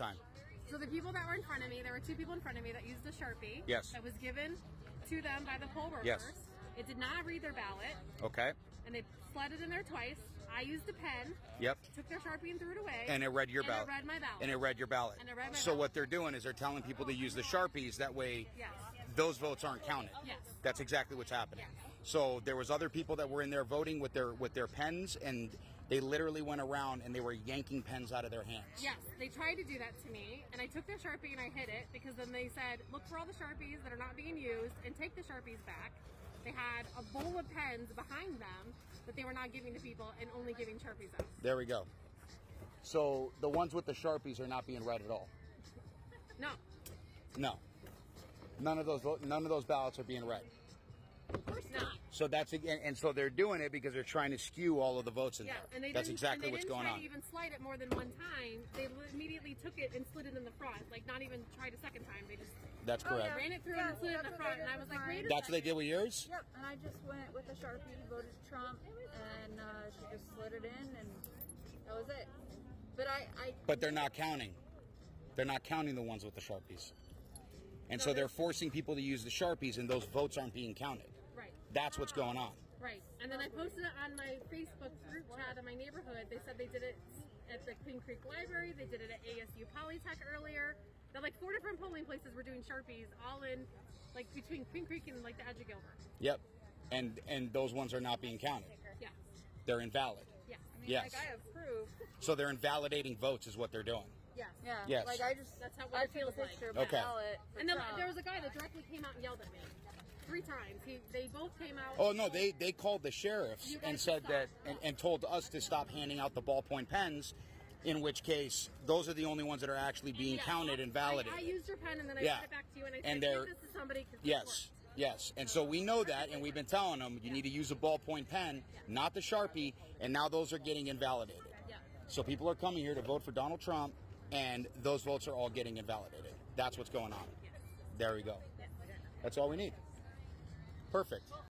time. So the people that were in front of me, there were 2 people in front of me that used a Sharpie. Yes. That was given to them by the poll workers. Yes. It did not read their ballot. Okay. And they slid it in there twice. I used a pen. Yep. Took their Sharpie and threw it away. And it read your ballot. And it read my ballot. And it read your ballot. And it read my So ballot. what they're doing is they're telling people to use the Sharpies. That way, Yes. those votes aren't counted. Yes. That's exactly what's happening. Yes. So there was other people that were in there voting with their pens, and they literally went around and they were yanking pens out of their hands. Yes, they tried to do that to me, and I took their Sharpie and I hid it because then they said, look for all the Sharpies that are not being used and take the Sharpies back. They had a bowl of pens behind them that they were not giving to people and only giving Sharpies out. There we go. So the ones with the Sharpies are not being read at all. No, No. None of those ballots are being read. of course not. So that's and so they're doing it because they're trying to skew all of the votes in Yeah, there. and they That's didn't, exactly and they what's didn't going try on. to even slide it more than one time. They immediately took it and slid it in the front, like not even tried a second time. They just That's correct. ran it through and slid it in the front, and I was like, wait a That's what they did with yours? Yep, and I just went with a Sharpie, voted Trump, and she just slid it in, and that was it. But But they're not counting. They're not counting the ones with the Sharpies. And so they're forcing people to use the Sharpies, and those votes aren't being counted. Right. That's what's going on. Right. And then I posted it on my Facebook group chat in my neighborhood. They said they did it at the Queen Creek Library. They did it at ASU Polytech earlier. That like 4 different polling places were doing Sharpies all in like between Queen Creek and like the edge of Gilbert. Yep. And those ones are not being counted. Yes. They're invalid. Yes. I mean, Yes. like I have proof. So they're invalidating votes is what they're doing. Yes. Yeah. Yes. Like I just, That's how I it took a feels like. picture of Okay. my ballot. For And then Trump. there was a guy that directly came out and yelled at me 3 times. They both came out. Oh no, they called the sheriffs You guys and said stop. that and told us to stop handing out the ballpoint pens, in which case those are the only ones that are actually being Yeah. counted and validated. I used your pen and then I Yeah. sent it back to you and I And said, they're- give this to somebody. 'Cause Yes, it worked. yes. And so we know that, and we've been telling them you need to use a ballpoint pen, not the Sharpie, and now those are getting invalidated. Yeah. So people are coming here to vote for Donald Trump, and those votes are all getting invalidated. That's what's going on. Yes. There we go. Yes. That's all we need. Perfect.